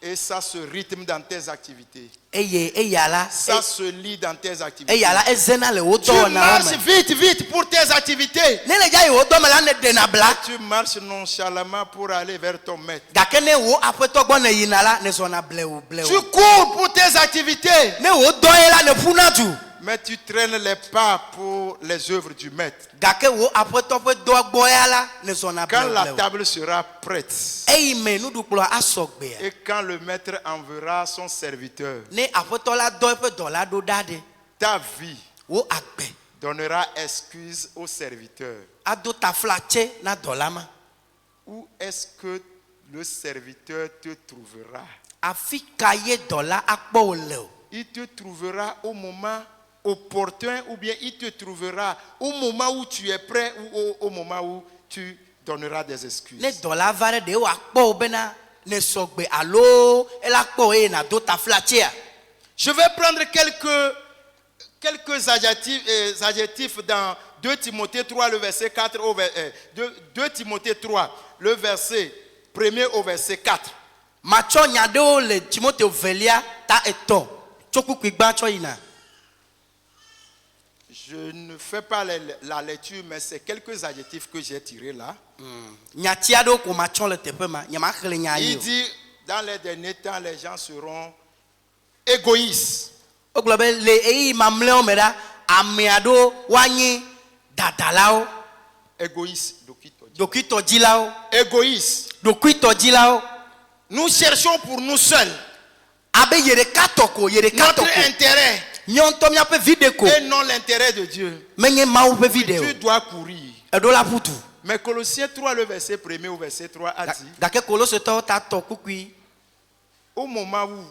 Et ça se rythme dans tes activités. Eye eya la. Ça se lit dans tes activités. Eya la ezena le wò Tu dɔwɔnawo marches me. vite pour tes activités. Ne le dza yi wò dɔ me la ne ɖena bla. Tu marches nonchalamment pour aller vers ton maître. Gake ne wò aƒetɔ gbɔ ne yina la ne zɔna blewu Tu blewu. cours pour tes activités. Ne wò dɔ ye la ne ƒuna du. Mais tu traînes les pas pour les œuvres du maître. Gake wò aƒetɔ ƒe dɔ gbɔ ya la ne zɔna Quand la blewu blewu. table sera prête Eyi me nuɖukplɔ asɔ gbea. et quand le maître enverra son serviteur, Ne aƒetɔ la dɔ eƒe dɔla ɖo ɖa ɖe. ta vie Wò agbe donnera excuse au serviteur. ado taflatse na dɔla ma. Où est-ce que le serviteur te trouvera? afi ka ye dɔ la akpɔ wo le o. Il te trouvera au moment opportun ou bien il te trouvera au moment où tu es prêt ou au moment où tu donneras des excuses. Ne dɔ la va ɖe ɖe wo akpɔ wo bena ne sɔgbe alo ela kpɔ wo eye na do taflatsea. Je vais prendre quelques adjectifs dans 2 Timothée 3, le verset 4 au 2 Timothée 3, le verset 1er au verset 4. Matsɔ nya ɖewo le Timoteo velia ta etɔ̃ tso kpukpui gbã tsɔ yina. Je ne fais pas la lecture, mais c'est quelques adjectifs que j'ai tirés là. Nyati aɖewo ko matsɔ le teƒe ma, nye ma xlẽ nya yi Il o. dit, dans les derniers temps, les gens seront égoïstes. Wogblɔ be le eyi mamlɛwo me ɖa, ame aɖewo woanyi dadalawo, Égoïstes. ɖokuitɔdzilawo, Égoïstes. ɖokuitɔdzilawo. Nous cherchons pour nous seuls Abe ye ɖeka tɔ ko, ye ɖeka tɔ notre ko. intérêt Míawo ŋutɔ míaƒe vi ɖe ko, et non l'intérêt de Dieu. menye Mawu ƒe vi ɖe Tu o. dois courir. Eɖo la ƒutu. Mais Colossiens 3, le verset 1er au verset 3 a dit, Gake Kolosetɔwo ta tɔ kpukpui. au moment où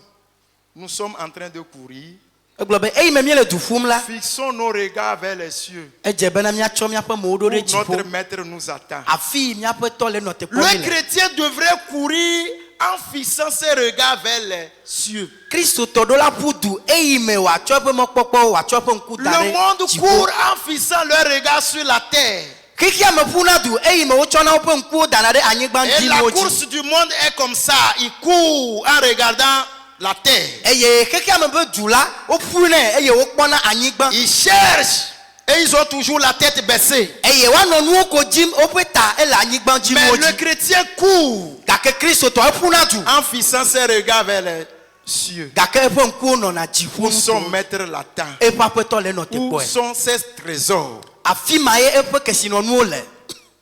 nous sommes en train de courir, Egblɔ be eyi me míele du ƒum la, fixons nos regards vers les cieux. edze bena míatsɔ míaƒe mowo ɖo Où ɖe notre dziƒo. maître nous attend. Afi yi míaƒe tɔ le nɔ teƒe Le le. chrétien devrait courir en fixant ses regards vers les cieux. Kristotɔ ɖo la ƒu du eyi me wòatsɔ eƒe mɔkpɔkpɔ wòatsɔ eƒe ŋku da Le monde ɖe court dziƒo. en fixant leurs regards sur la terre. Xexea me ƒuna du eyi me wotsɔna woƒe ŋkuwo dana ɖe anyigba Et la ŋdziwo dzi. course du monde est comme ça. Il court en regardant la terre. Eye xexea me be du la woƒunɛ eye wokpɔna anyigba. Ils cherchent et ils ont toujours la tête baissée. Eye woanɔ nuwo ko dzim woƒe ta ele anyigba Mais dziwo le dzi. chrétien court Gake Kristotɔ eƒuna du en fixant ses regards vers les cieux. gake eƒe ŋkuwo nɔna dziƒo Où son nuto. maître l'attend. Eƒe aƒetɔ le nɔ Où teƒe. sont ses trésors? Afi ma ye eƒe kesinɔnuwo le.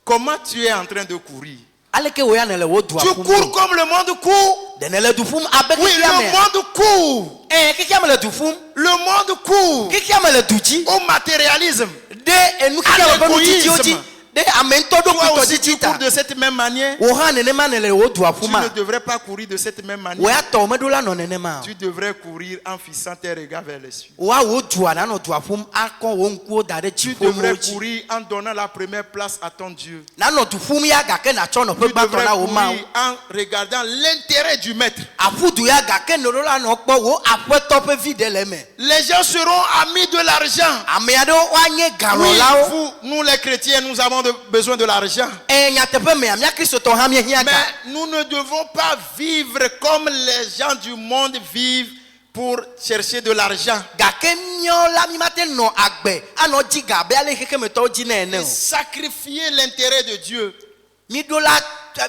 Comment tu es en train de courir? Aleke wo ya ne le wo dua Tu ƒum cours ɖo? comme le monde court. Ɖe ne le du ƒum abe Oui, xexea le me. monde court. Xexea me le du ƒum. Le monde court Xexea me le du dzi. au matérialisme. Ɖe enu xexea me ƒe nudzidziwo dzi. l'égoïsme. Ɖe ame ŋutɔ Toi ɖokui aussi, tu tɔdzidzi ta. cours de cette même manière. Wo hã nenema ne le wo dua Tu ƒuma. ne devrais pas courir de cette même Wo manière. ya tɔ meɖo la nɔ nenema o. Tu devrais courir en fixant tes regards vers les cieux. Woa wo dua nanɔ dua ƒum akɔ wo ŋkuwo da ɖe Tu dziƒo devrais nuwo dzi. courir en donnant la première place à ton Dieu. Nanɔ du ƒum ya gake natsɔ nɔƒe Tu gbãtɔ devrais na wo mawu. courir en regardant l'intérêt du maître. Aƒu du ya gake nɔɖo la nɔ kpɔ wo aƒetɔ ƒe vi ɖe le eme. Les gens seront amis de l'argent. Ame aɖewo woanye Oui, galɔlawo. vous, nous les chrétiens, nous avons besoin de l'argent. Nyateƒe mea mía kristotɔ hã míehiã ga. Mais nous ne devons pas vivre comme les gens du monde vivent pour chercher de l'argent. Gake míawo la mí mate nɔ agbe anɔ dzi ga abe ale xexemetɔwo dzi ne ene Et o. sacrifier l'intérêt de Dieu Mí ɖo la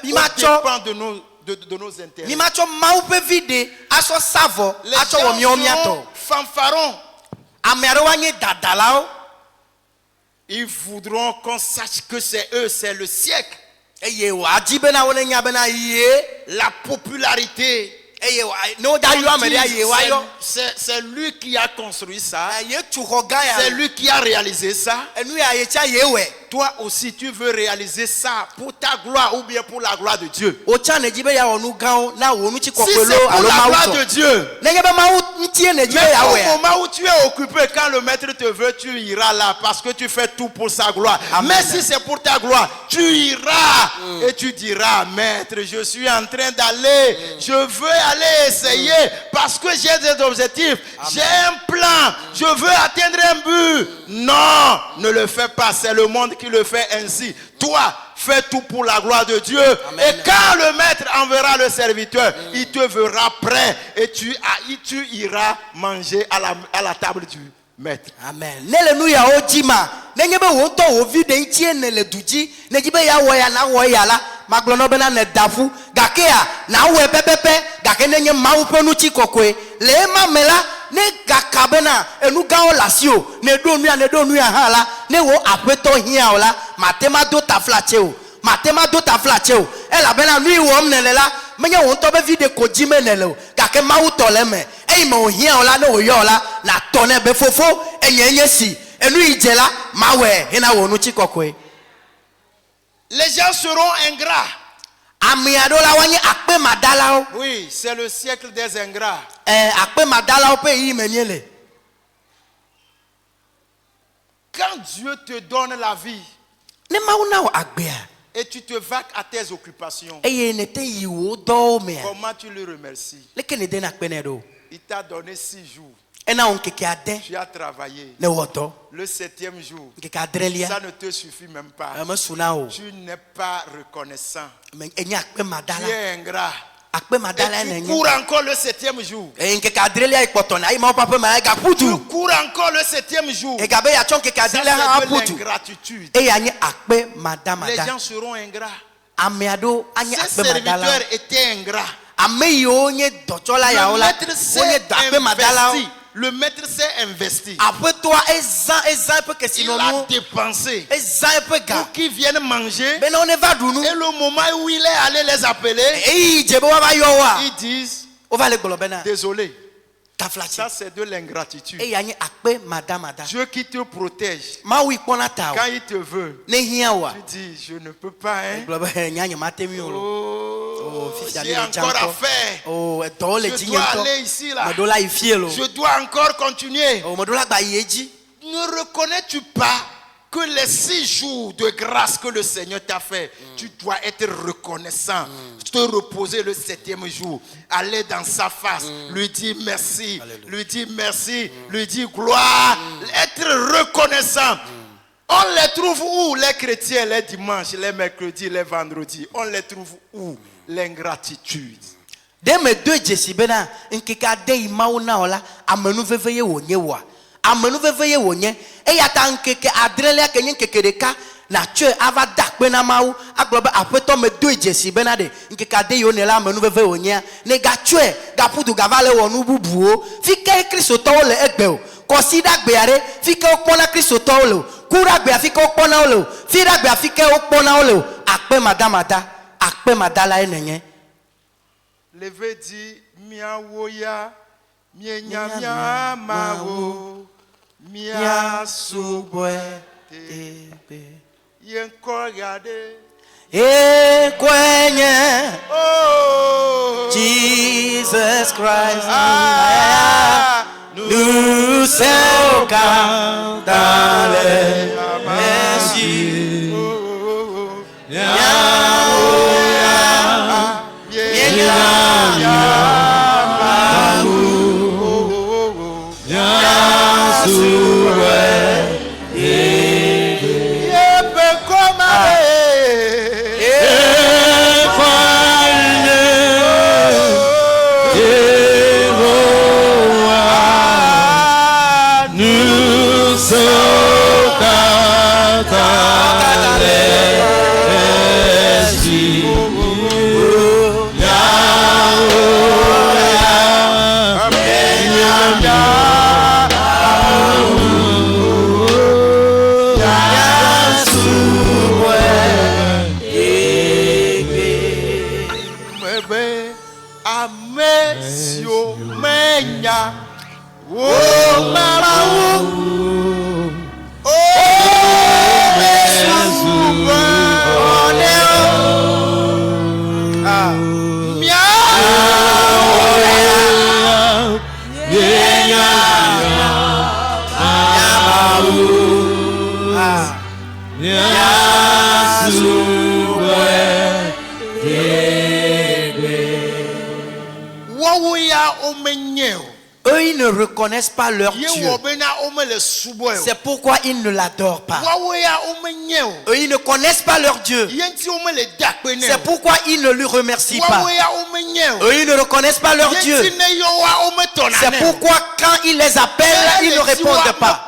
mí au matsɔ dépend de nos intérêts. mí matsɔ Mawu ƒe vi ɖe asɔ sa vɔ Les atsɔ wɔ míawo gens míatɔ. seront fanfarons. Ame aɖewo anye dadalawo. Ils voudront qu'on sache que c'est eux, c'est le siècle. Eye wòadi bena wo nya bena ye. La popularité. Eye ne wo da yɔ ame ɖe ye woayɔ. C'est lui qui a construit ça. Ye tu xɔ gã C'est ya. lui qui a réalisé ça. Enu ya ye tsa ye wɛ. Toi aussi, tu veux réaliser ça pour ta gloire ou bien pour la gloire de Dieu. O tsa ne dzi be ya wɔ nu gãwo na wò nu tsi Si kɔkɔe c'est lo pour alo la Mawu gloire de tɔ. Dieu, Nenye be Mawu ŋutie ne dzi be mais ya au wɔa. moment où tu es occupé, quand le maître te veut, tu iras là parce que tu fais tout pour sa gloire. Amen. Mais si c'est pour ta gloire, tu iras et tu diras, maître, je suis en train d'aller, je veux aller essayer parce que j'ai des objectifs, j'ai un plan, je veux atteindre un but. Non, ne le fais pas, c'est le monde qui le fait ainsi. Toi, fais tout pour la gloire de Dieu. Amen. Et quand le maître enverra le serviteur, il te verra prêt et tu iras manger à la table du maître. Amen. Ne le nu yawo dzi ma. Nenye be wò ŋutɔ wò vi ɖe ŋutie ne le du dzi. Ne dzi be ya wɔ ya na wɔ ya la. Magblɔ nɔ bena ne da ƒu. Gake ya na wɔe pɛpɛpɛ. Gake ne nye Mawu ƒe nutsi kɔkɔe. Le ema me la. Ne gaka bena enu gãwo le asi o. Ne ɖo nu ya hã la. Ne wo aƒetɔ hiã o la. Mate ma do taflatse o. Mate ma do taflatse o. Elabena nu yi wɔm ne le la. Menye wò ŋutɔ be vi ɖe ko dzi me ne le o. Gake Mawu tɔ le me. Eyi me wò hiã o la ne wò yɔ o la. Na tɔ ne be fofo. Enye si. Enu yi dze la. Ma wɔe hena wò nutsi kɔkɔe. Les gens seront ingrats. Amea do la wanye akpe madala o. Oui, c'est le siècle des ingrats. Akpe madala o pe yi menyele. Quand Dieu te donne la vie Ne ma una o agbea. et tu te vaques à tes occupations, Eye ne te yi wo do me. comment tu le remercies? Leke ne de na akpe ne do. Il t'a donné 6 jours. Ena on keke ade Tu as travaillé. ne wodo. Le 7e jour, Keke adrelia. ça ne te suffit même pas. Me suna o. Tu n'es pas reconnaissant. Me enya akpe Tu madala. es ingrat. Akpe madala Et tu enenye. cours encore le 7e jour. Keke adrelia ikpoto na ima papa ma ga Tu putu. cours encore le 7e jour. E gabe ya chon keke Ça, adrelia ha c'est de putu. l'ingratitude. E ya nye akpe Les madamada. gens seront ingrats. Ameado anye Ces akpe madala. serviteurs étaient ingrats. Ame yo nye dochola ya Le ola. maître Onye s'est dakpe madala. investi. Le maître s'est investi. Après toi ezan pe kesi Il no a no. dépensé Ezan pe ga. pour qu'ils viennent manger. Ben on va dunu. Et le moment où il est allé les appeler, Eh jebe wa ba yo wa. ils disent O va le golobena. désolé. Taflachi. Ça, c'est de l'ingratitude. E ya nye akpe madamada. Dieu qui te protège, Ma wi pona ta. quand il te veut, Ne hia wa. tu dis je ne peux pas. Hein? Globe nya nya matemi o. Oh, Fils j'ai à encore à Janko. faire. Oh, to le Je jinye dois to. aller ici là. Modola ifielo. Je dois encore continuer. Oh, modola ba yeji. Ne reconnais-tu pas que les 6 jours de grâce que le Seigneur t'a fait, tu dois être reconnaissant, te reposer le 7e jour, aller dans sa face, lui dire merci, lui dire merci, lui dire gloire, être reconnaissant. On les trouve où les chrétiens les dimanches, les mercredis, les vendredis? On les trouve où? L'ingratitude. Deme do jesi bena nkeka de imawo na ola amenu veveye wonye wa. Amenu veveye wonye e ya ta nkeke adrele kenye nkeke deka na tue ava dakpe na mawu aglobe apeto me do jesi bena de nkeka de yo ne la amenu veveye wonye ne ga tue ga pudu ga vale wonu bubuo fike Kristo to le egbe o consider gbeare fike okpona Kristo to le kura gbe afike okpona ole fira gbe afike okpona ole akpe madamada akpe madala enenye. Levez dit miawoya mienya mia mawo mia Subwe yen ko regardez. Kwenye Oh Jesus Christ ah, nous sommes dans les messieurs. Eux, ils ne reconnaissent pas leur Dieu. C'est pourquoi ils ne l'adorent pas. Eux, ils ne connaissent pas leur Dieu. C'est pourquoi ils ne lui remercient pas. Eux, ils ne reconnaissent pas leur Dieu. C'est pourquoi quand ils les appellent, ils ne répondent pas.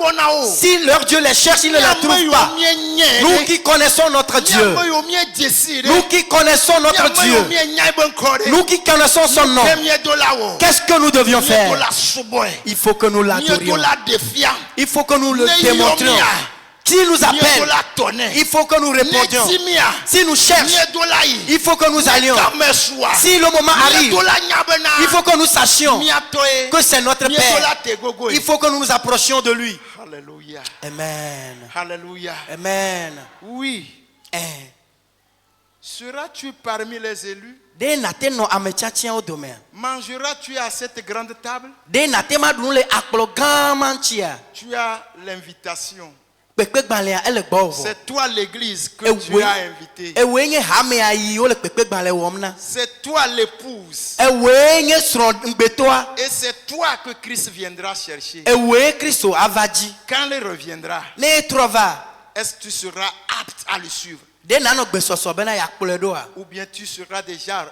Si leur Dieu les cherche, ils ne les trouvent pas. Nous qui connaissons notre Dieu, nous qui connaissons notre Dieu, nous qui connaissons son nom, qu'est-ce que nous devions faire? Il faut que nous l'adorions. Il faut que nous le démontrions. S'il nous appelle, il faut que nous répondions. S'il nous cherche, il faut que nous allions. Si le moment arrive, il faut que nous sachions que c'est notre Père. Il faut que nous nous approchions de lui. Alléluia. Amen. Alléluia. Amen. Oui. Seras-tu parmi les élus? De nate no amechatia o dome. Mangeras-tu à cette grande table? De nate ma dun le akplo gamantia. Tu as l'invitation. Pepe gbalea ele gbo. C'est toi l'église que Et tu oui. as invité. E we nye hame ayi o le pepe gbale womna. C'est toi l'épouse. E we nye sron ngbetoa. Et c'est toi que Christ viendra chercher. E we Kristo avaji. Quand il reviendra, Ne trova. est-ce que tu seras apte à le suivre? De nano gbesoso bena ya kpole doa. Ou bien tu seras déjà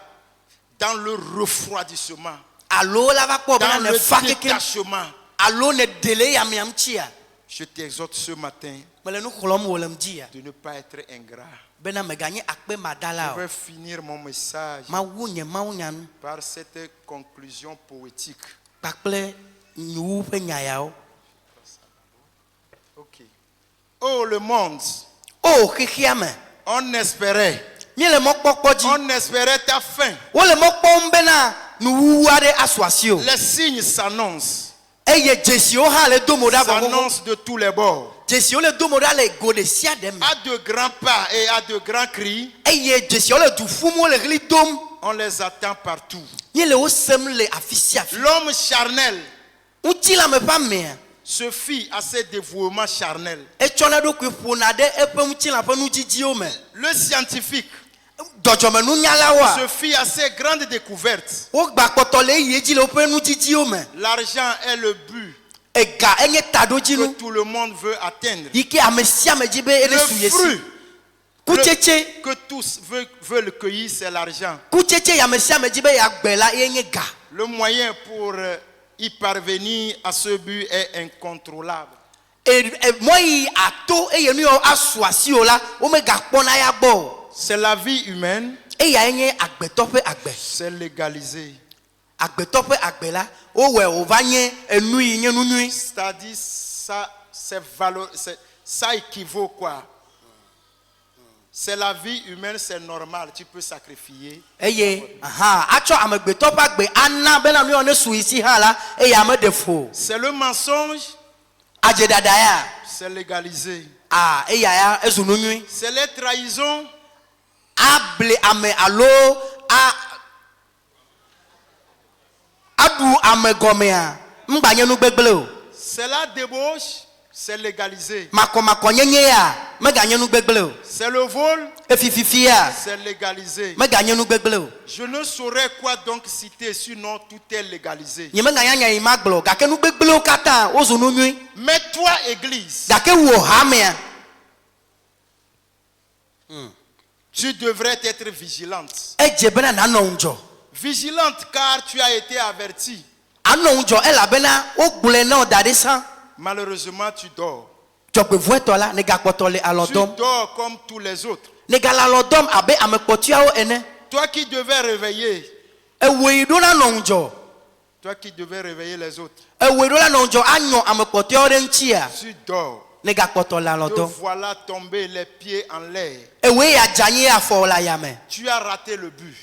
dans le refroidissement, Alo la va kpo bena dans ne le fa keke. détachement? Alo ne dele ya miamchia. Je t'exhorte ce matin Mele nu khlom wolem dia. de ne pas être ingrat. Bena meganye akpe madala Je o. vais finir mon message Ma wunye ma wunyanu. par cette conclusion poétique. Pakple nyu pe nyaya o. Ok. Oh, le monde, O khikhiame. on espérait. Mi le mokpokpo ji. On espérait ta fin. Wo le mokpo bena nu wuade aswasi o. Les signes s'annoncent. Eye jesio ha le domoda bobo. S'annoncent de tous les bords. Jesio le domoda le gode sia dem. À de grands pas et à de grands cris, Eye jesio le du fumo le gli dom. on les attend partout. Mi le o sem le afisia. L'homme charnel Uti la me pa me. se fie à ses dévouements charnels. E chona do ku pona de e pe uti la pe nu jiji o me. Le scientifique Dojome nu nyala wa. se fie à ses grandes découvertes. O gba kpoto le yeji le pe nu jiji o me. L'argent est le but Ega enye tado ji que nu. tout le monde veut atteindre. Yike amesia me jibe ele Le suyesi. fruit Kucheche. que tous veulent cueillir, c'est l'argent. Kucheche ya mesia me jibe ya gbela yenye ga. Le moyen pour y parvenir à ce but est incontrôlable. Moi ato eye nu yo aswasi o la o me ga pona ya gbo. C'est la vie humaine, Eya enye agbeto pe agbe. c'est légalisé. Agbeto pe agbe la o we o va nye enu yi nye nunui. C'est-à-dire, ça équivaut quoi? C'est la vie humaine, c'est normal, tu peux sacrifier. Eye aha acho amegbeto pe agbe ana bena nu yo ne suisi ha la eya me defo. C'est le mensonge, Aje dada ya. c'est légalisé. Ah eya ya ezu nunui. C'est les trahisons, Able ame alo a adu ame gomea mbanye nu gbegbele o. c'est la débauche, c'est légalisé. Mako nyenye ya me ganye nu gbegbele o. C'est le vol, Efififi ya c'est légalisé. me ganye nu gbegbele o. Je ne saurais quoi donc citer, sinon tout est légalisé. Nye me ganya nya ima gblo gake nu gbegbele o kata ozu nunui. Mais toi, Église, Gake wo hamea. tu devrais être vigilante. Eje bena na no njo. Vigilante car tu as été averti. Ano njo ela bena o gbule na odade san. Malheureusement, tu dors. Jogbe vueto la ne ga kpoto le Tu alodom. dors comme tous les autres. Ne ga la alodom abe amekpotua o ene. Toi qui devais réveiller, Ewe do na no njo. toi qui devais réveiller les autres, Ewe do la no njo anyo amekpotua o renchia. tu dors. Ne ga kpoto la Te alodom. voilà tomber les pieds en l'air. Ewe ya janye afo la yame. Tu as raté le but.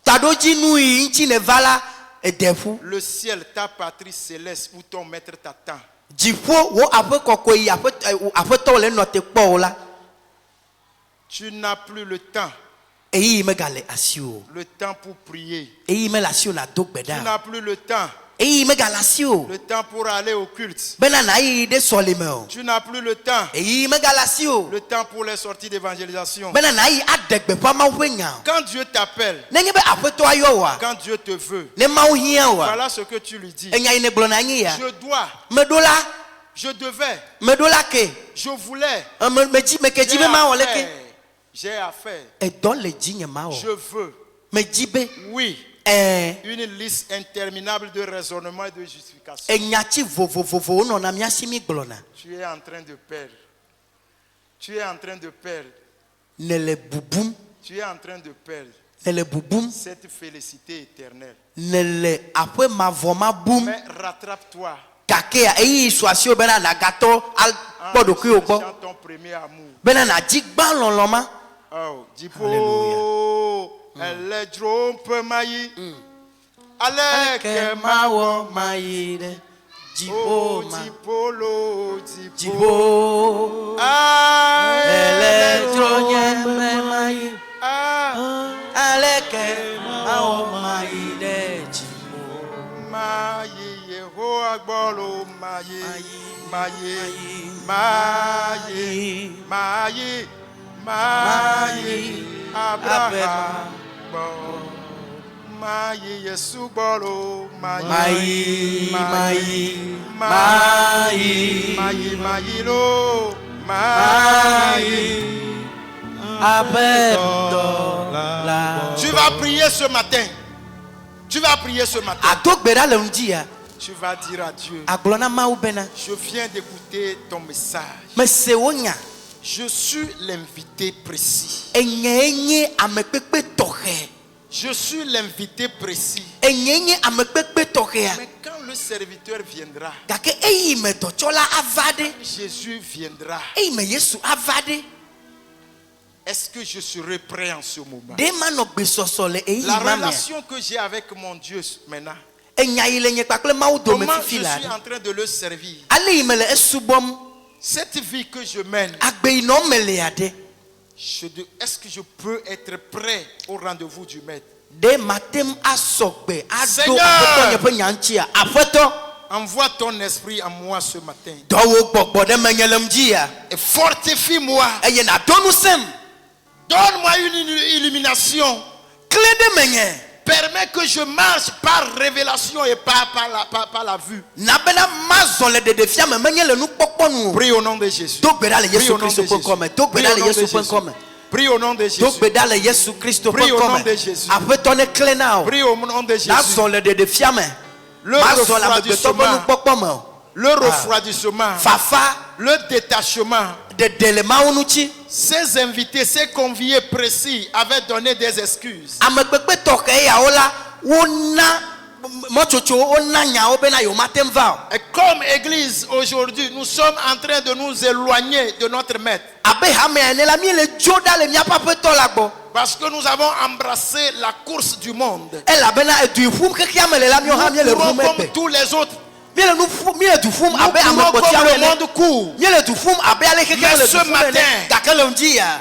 Tadoji nui nchi ne vala edefu. Le ciel, ta patrie céleste, où ton maître t'attend. Jipo wo ape kokoi ape to le note kpo la. Tu n'as plus le temps. Eyi me gale asio. Le temps pour prier. Eyi me lasio na Tu dogbeda. n'as plus le temps. Eyi me gale asio. Le temps pour aller au culte. Bena na yi de solimeo. Tu n'as plus le temps. Eyi me gale asio. Le temps pour les sorties d'évangélisation. Bena na yi adegbe pa ma wenya. Quand Dieu t'appelle, Nenye be ape to ayo wa. quand Dieu te veut, Ne ma hia wa. voilà ce que tu lui dis. Enya ine glo na nyi ya. Je dois, Medola, je devais, medola ke. je voulais, Me keji be ma wole ke. j'ai affaire, E don le jinye ma o. je veux. Me jibe. Oui, Eh une liste interminable de raisonnements et de justifications. enyachi vovovovo no na miasi mi glona. Tu es en train de perdre. Tu es en train de perdre. Nele bubum, Tu es en train de perdre nele bubum, cette félicité éternelle. nele apwe ma voma boom. Mais rattrape-toi Kake a eyi swasio bena na gato al en podoku ogbo. recherchant ton premier amour. Bena na jigba loloma. Oh, Dipo, Alléluia. elle est trompe maï. Allez, Ke ma wo maide. oh, Jibo ma. Dipolo, Dipo. Jibo. Ah, Electro nyeme mai. ah, aleke awo mai de jimo Maye Yehowa gbolo maye maye maye maye maye Abraham gbolo maye Yesu gbolo maye maye lo maye. Tu vas prier ce matin. Tu vas prier ce matin. Tu vas dire à Dieu, je viens d'écouter ton message. Je suis l'invité précis. Je suis l'invité précis. Mais quand le serviteur viendra, Jésus viendra. Est-ce que je serai prêt en ce moment? La relation que j'ai avec mon Dieu maintenant, comment je suis en train de le servir? Cette vie que je mène, est-ce que je peux être prêt au rendez-vous du Maître? Seigneur, envoie ton esprit en moi ce matin et fortifie-moi. Donne-moi une illumination. Permets que je marche par révélation et pas par la vue. Prie au nom de Jésus. Prie au nom de Jésus. Prie au nom de Jésus. Prie au nom de Jésus. Le refroidissement, le détachement. Ces invités, ces conviés précis avaient donné des excuses. Et comme église aujourd'hui, nous sommes en train de nous éloigner de notre maître. Parce que nous avons embrassé la course du monde. Nous courons comme tous les autres. Nous courons comme le monde court. Mais ce matin,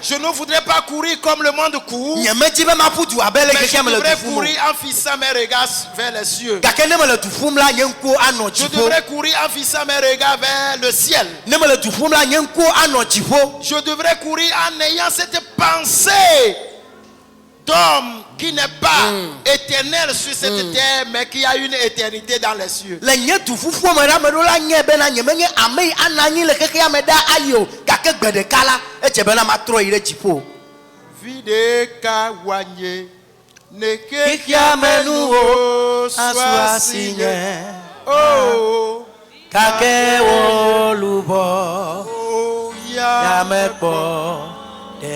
je ne voudrais pas courir comme le monde court. Mais je devrais courir en fixant mes regards vers les cieux. Je devrais courir en fixant mes regards vers le ciel. Je devrais courir en ayant cette pensée d'homme qui n'est pas éternel sur cette terre, mais qui a une éternité dans les cieux. Vide kawanye neke kiamenu soit signé. Oh, kake wolubo yamepo. Où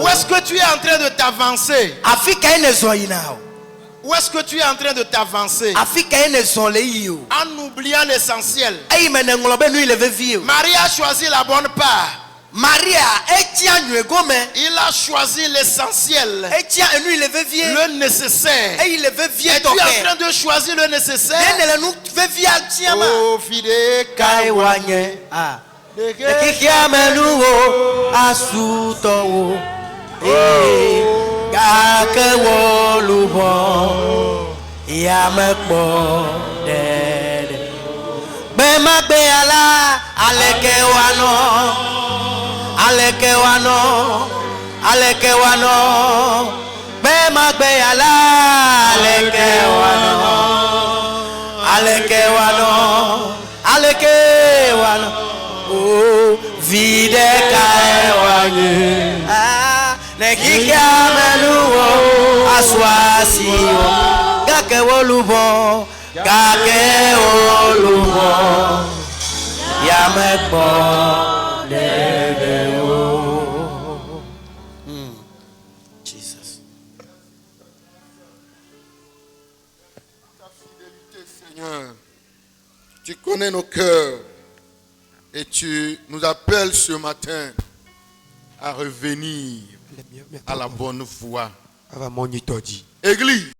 est-ce que tu es en train de t'avancer? Où est-ce que tu es en train de t'avancer? En oubliant l'essentiel. Marie a choisi la bonne part. Il a choisi l'essentiel, le nécessaire. Et tu es en train de choisir le nécessaire. Oh, fidèle Kaiwanye. Vide kaewanye nekikia menuwo aswasio gake wolubo yamepo dedewo. Jesus. Ta fidélité, Seigneur, tu connais nos cœurs. Et tu nous appelles ce matin à revenir à la bonne voie. Église.